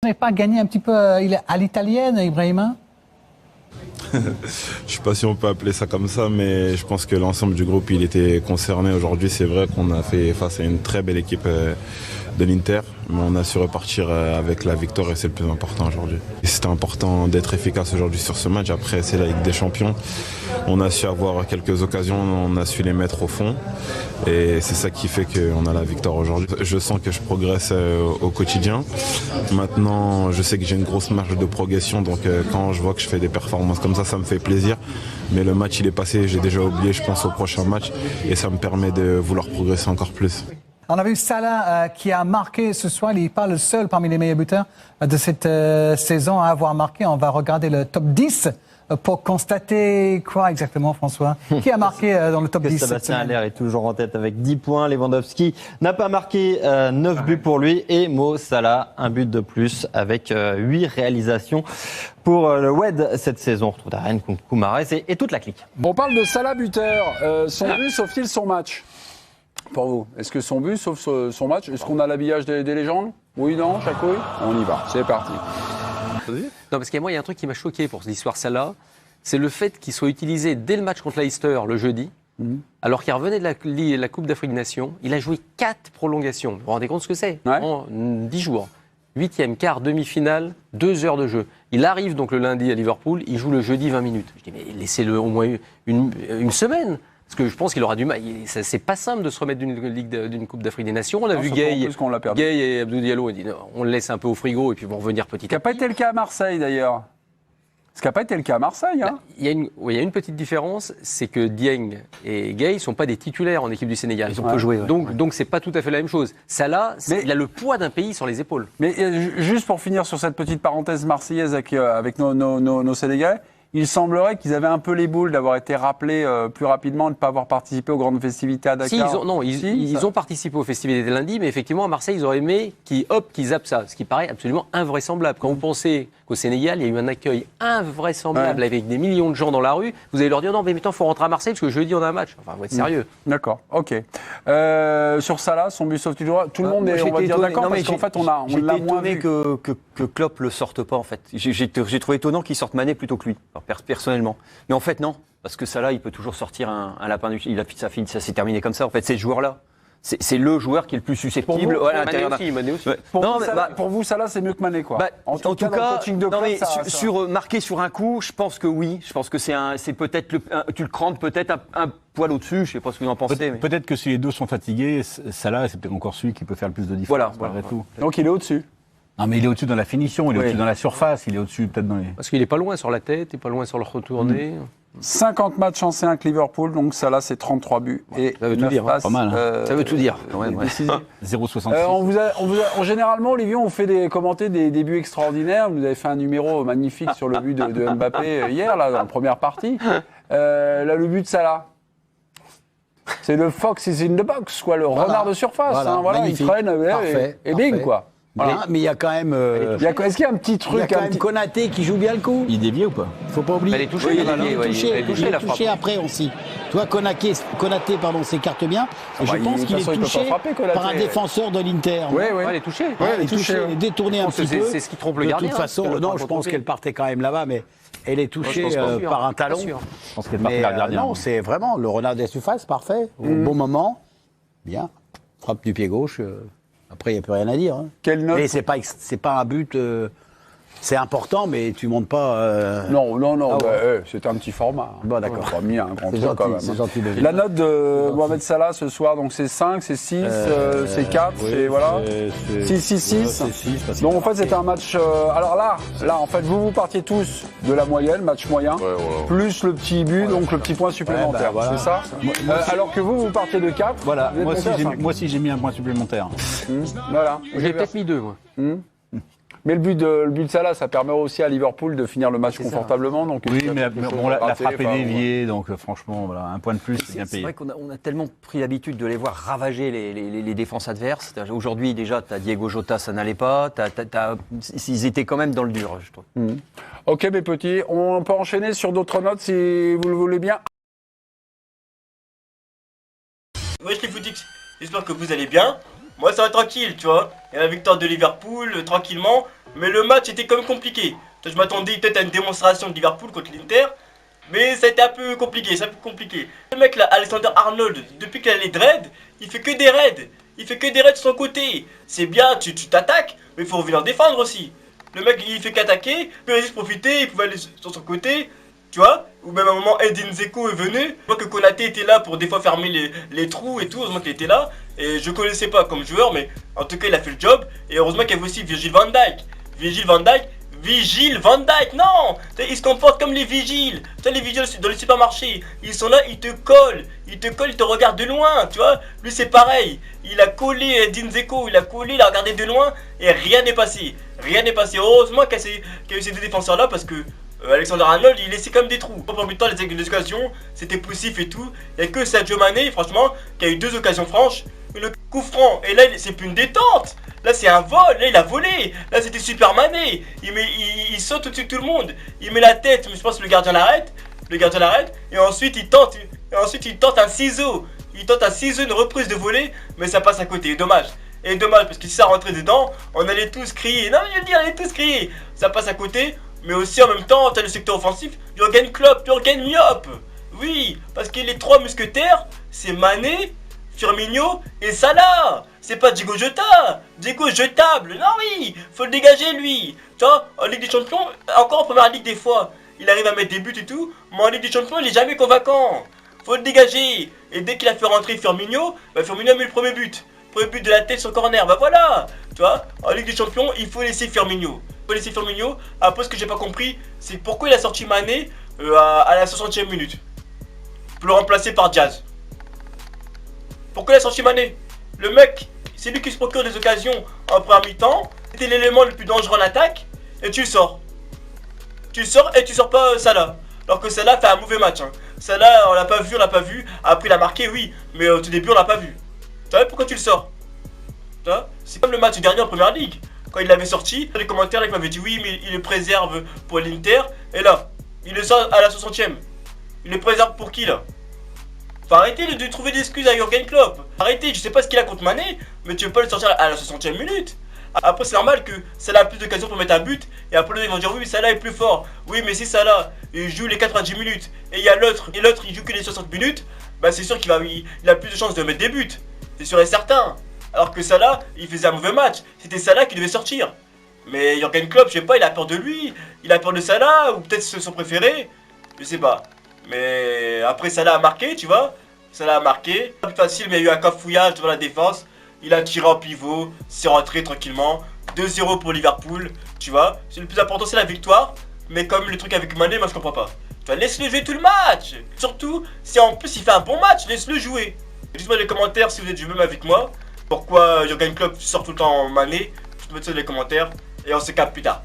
Vous n'avez pas gagné un petit peu à l'italienne, Ibrahima? Je ne sais pas si on peut appeler ça comme ça, mais je pense que l'ensemble du groupe il était concerné. Aujourd'hui, c'est vrai qu'on a fait face à une très belle équipe de l'Inter, mais on a su repartir avec la victoire et c'est le plus important aujourd'hui. C'était important d'être efficace aujourd'hui sur ce match. Après, c'est la Ligue des Champions. On a su avoir quelques occasions, on a su les mettre au fond et c'est ça qui fait qu'on a la victoire aujourd'hui. Je sens que je progresse au quotidien. Maintenant, je sais que j'ai une grosse marge de progression, donc quand je vois que je fais des performances comme ça me fait plaisir. Mais le match, il est passé, j'ai déjà oublié, je pense au prochain match et ça me permet de vouloir progresser encore plus. On a vu Salah qui a marqué ce soir. Il n'est pas le seul parmi les meilleurs buteurs de cette saison à avoir marqué. On va regarder le top 10 pour constater quoi exactement, François? Qui a marqué dans le top 10 Sébastien Haller est toujours en tête avec 10 points. Lewandowski n'a pas marqué, 9 buts pour lui. Et Mo Salah, un but de plus avec 8 réalisations pour le WED cette saison. On retrouve Darren Koumarès et toute la clique. On parle de Salah buteur. Son but sauve-t-il son match? Pour vous, est-ce que son but sauve son match? Est-ce qu'on a l'habillage des légendes? Oui, non, Chacouille? On y va, c'est parti. Non, parce qu'il y a un truc qui m'a choqué pour l'histoire Salah, c'est le fait qu'il soit utilisé dès le match contre Leicester le jeudi, alors qu'il revenait de la Coupe d'Afrique des Nations. Il a joué 4 prolongations. Vous vous rendez compte ce que c'est? En 10 jours. 8e, quart, demi-finale, 2 heures de jeu. Il arrive donc le lundi à Liverpool, il joue le jeudi 20 minutes. Je dis, mais laissez-le au moins une semaine. Parce que je pense qu'il aura du mal. C'est pas simple de se remettre d'une Coupe d'Afrique des Nations. On a vu Gay et Abdou Diallo. On dit non, on le laisse un peu au frigo et puis vont revenir petit à petit. Ce qui n'a pas été le cas à Marseille d'ailleurs. Ce qui n'a pas été le cas à Marseille. Hein. Il y a une petite différence, c'est que Dieng et Gay ne sont pas des titulaires en équipe du Sénégal. Ils ont peu joué. Donc c'est pas tout à fait la même chose. Salah, il a le poids d'un pays sur les épaules. Mais juste pour finir sur cette petite parenthèse marseillaise avec nos Sénégalais, il semblerait qu'ils avaient un peu les boules d'avoir été rappelés plus rapidement, de ne pas avoir participé aux grandes festivités à Dakar. Ils ont participé aux festivités de lundi, mais effectivement à Marseille, ils auraient aimé qu'ils zappent ça, ce qui paraît absolument invraisemblable. Quand vous pensez qu'au Sénégal, il y a eu un accueil invraisemblable avec des millions de gens dans la rue, vous allez leur dire non, mais maintenant, il faut rentrer à Marseille parce que jeudi, on a un match. Enfin, vous êtes sérieux. D'accord, ok. Sur Salah, son but sauve-t-il tout le monde est, on va dire, d'accord, parce qu'en fait, on l'a moins vu. Que Klopp le sorte pas, en fait. J'ai trouvé étonnant qu'il sorte Mané plutôt que lui, personnellement. Mais en fait, non. Parce que Salah, il peut toujours sortir un lapin du... Ça s'est terminé comme ça. En fait, c'est ce joueur-là. C'est le joueur qui est le plus susceptible à l'intérieur. Mané aussi. Ouais. Pour vous, Salah, c'est mieux que Mané, quoi. En tout cas, coaching de club, marquer sur un coup, je pense que oui. Je pense que c'est peut-être tu le crampes peut-être un poil au-dessus. Je sais pas ce que vous en pensez. Peut-être que si les deux sont fatigués, Salah, c'est peut-être encore celui qui peut faire le plus de différence. Voilà. Tout. Donc il est au-dessus. Non, mais il est au-dessus dans la finition, il est au-dessus dans la surface, il est au-dessus peut-être dans les... Parce qu'il n'est pas loin sur la tête, il n'est pas loin sur le retourné. 50 matchs en C1 avec Liverpool, donc ça là c'est 33 buts. Et ça veut tout dire. Pas mal. Ça veut tout dire. 0,66. Généralement, Olivier, on fait commenter des buts extraordinaires. Vous avez fait un numéro magnifique sur le but de Mbappé hier, là, dans la première partie. Là, le but de Salah. C'est le fox is in the box, quoi, le renard de surface. Il traîne et bing, quoi. Voilà. Mais il y a quand même. Est-ce qu'il y a un petit truc? Il y a quand même Konaté qui joue bien le coup. Il est dévié ou pas? Faut pas oublier. Elle est touchée, il est touché après aussi. Toi, Konaté, s'écarte bien. Et je pense qu'il est touché par un défenseur de l'Inter. Oui. Elle est touchée. Elle est touchée. Elle est détournée un petit peu. C'est ce qui trompe le gardien. De toute façon, non, je pense qu'elle partait quand même là-bas, mais elle est touchée par un talon. Je pense qu'elle partait vers le gardien. Non, c'est vraiment le renard des surfaces, parfait. Au bon moment. Bien. Frappe du pied gauche. Après, il n'y a plus rien à dire. Hein. Quelle note? Mais c'est pas un but. C'est important, mais tu montes pas. Non. C'est un petit format. Bon, d'accord. On a mis un grand C'est truc quand même. C'est gentil de La note de Mohamed Salah ce soir, donc c'est 5, c'est 6, c'est 4, c'est voilà. 6. Donc en fait, c'était un match. Alors là, en fait, vous partiez tous de la moyenne, match moyen, plus le petit but, donc le petit point supplémentaire. Voilà. C'est ça. Alors que vous partiez de 4. Voilà, moi aussi j'ai mis un point supplémentaire. Voilà. J'ai peut-être mis 2, moi. Mais le but de Salah, ça permet aussi à Liverpool de finir le match confortablement. Donc oui, mais la frappe est déviée, donc franchement, voilà, un point de plus, c'est bien payé. C'est vrai qu'on a tellement pris l'habitude de les voir ravager les défenses adverses. Aujourd'hui, déjà, tu as Diego Jota, ça n'allait pas. Ils étaient quand même dans le dur, je trouve. Ok, mes petits, on peut enchaîner sur d'autres notes si vous le voulez bien. Wesh les footix, j'espère que vous allez bien. Moi ça va tranquille, tu vois. Et la victoire de Liverpool, tranquillement. Mais le match était quand même compliqué. Je m'attendais peut-être à une démonstration de Liverpool contre l'Inter. Mais ça a été un peu compliqué, Le mec là, Alexander Arnold, depuis qu'il a les dreads, il fait que des raids. Il fait que des raids de son côté. C'est bien, tu t'attaques, mais il faut revenir défendre aussi. Le mec, il fait qu'attaquer, puis il se profiter, il pouvait aller sur son côté, tu vois. Ou même à un moment, Edin Dzeko est venu. Je vois que Konaté était là pour des fois fermer les trous et tout, heureusement qu'il était là. Et je connaissais pas comme joueur, mais en tout cas, il a fait le job. Et heureusement qu'il y avait aussi Virgil van Dijk. Vigile Van Dijk, non! Ils se comportent comme les vigiles. Tu vois, les vigiles dans les supermarchés, ils sont là, ils te collent, ils te regardent de loin, tu vois. Lui, c'est pareil. Il a collé Edin Dzeko, il a regardé de loin et rien n'est passé. Heureusement qu'il y a eu ces deux défenseurs-là parce que Alexander Arnold, il laissait quand même des trous. Pendant le temps, les occasions, c'était poussif et tout. Il n'y a que Sadio Mané, franchement, qui a eu 2 occasions franches. Le coup franc, et là, c'est plus une détente. Là, c'est un vol. Là, il a volé. Là, c'était Super Mané. Il saute au-dessus de tout le monde. Il met la tête, mais je pense que le gardien l'arrête. Et ensuite, il tente un ciseau. Une reprise de volée, mais ça passe à côté. Dommage, parce que si ça rentrait dedans, on allait tous crier. Non, mais je veux dire, on allait tous crier. Ça passe à côté, mais aussi en même temps, t'as le secteur offensif. Jürgen Klopp, Jürgen Klopp. Oui, parce que les 3 mousquetaires, c'est Mané, Firmino et Salah. C'est pas Diego Jota. Diego jetable. Non, oui, faut le dégager lui. Tu vois, en Ligue des Champions, encore en première ligue des fois, il arrive à mettre des buts et tout, mais en Ligue des Champions, il est jamais convaincant. Faut le dégager. Et dès qu'il a fait rentrer Firmino, Firmino a mis le premier but. Premier but de la tête sur corner. Bah voilà. Tu vois, en Ligue des Champions, il faut laisser Firmino. Après, ce que j'ai pas compris, c'est pourquoi il a sorti Mané à la 60e minute. Pour le remplacer par Diaz. Pourquoi il a sorti Mané? Le mec, c'est lui qui se procure des occasions en première mi-temps. C'était l'élément le plus dangereux en attaque. Et tu le sors. Tu sors pas Salah. Alors que Salah fait un mauvais match. Salah, on l'a pas vu. Après, il a marqué, oui. Mais au tout début, on l'a pas vu. Tu vois pourquoi tu le sors? C'est comme le match dernier en première ligue. Quand il l'avait sorti, dans les commentaires, il m'avait dit oui, mais il le préserve pour l'Inter. Et là, il le sort à la 60e. Il le préserve pour qui là? Faut arrêter de trouver des excuses à Jürgen Klopp. Arrêtez, je sais pas ce qu'il a contre Mané, mais tu veux pas le sortir à la 60e minute. Après, c'est normal que Salah a plus d'occasions pour mettre un but. Et après, ils vont dire oui, mais Salah est plus fort. Oui, mais si Salah il joue les 90 minutes et il y a l'autre, il joue que les 60 minutes, bah c'est sûr qu'il a plus de chances de mettre des buts. C'est sûr et certain. Alors que Salah, il faisait un mauvais match. C'était Salah qui devait sortir. Mais Jürgen Klopp, je sais pas, il a peur de lui. Il a peur de Salah, ou peut-être son préféré. Je sais pas. Mais après, Salah a marqué, tu vois. Salah a marqué. Plus facile, mais il y a eu un cafouillage devant la défense. Il a tiré en pivot, c'est rentré tranquillement. 2-0 pour Liverpool, tu vois. Le plus important, c'est la victoire. Mais comme le truc avec Mané, moi je comprends pas. Tu vois, laisse-le jouer tout le match. Surtout, si en plus il fait un bon match, laisse-le jouer. Dites-moi dans les commentaires si vous êtes du même avec moi. Pourquoi Jürgen Klopp sort tout le temps en Mané. Dites-moi ça dans les commentaires. Et on se capte plus tard.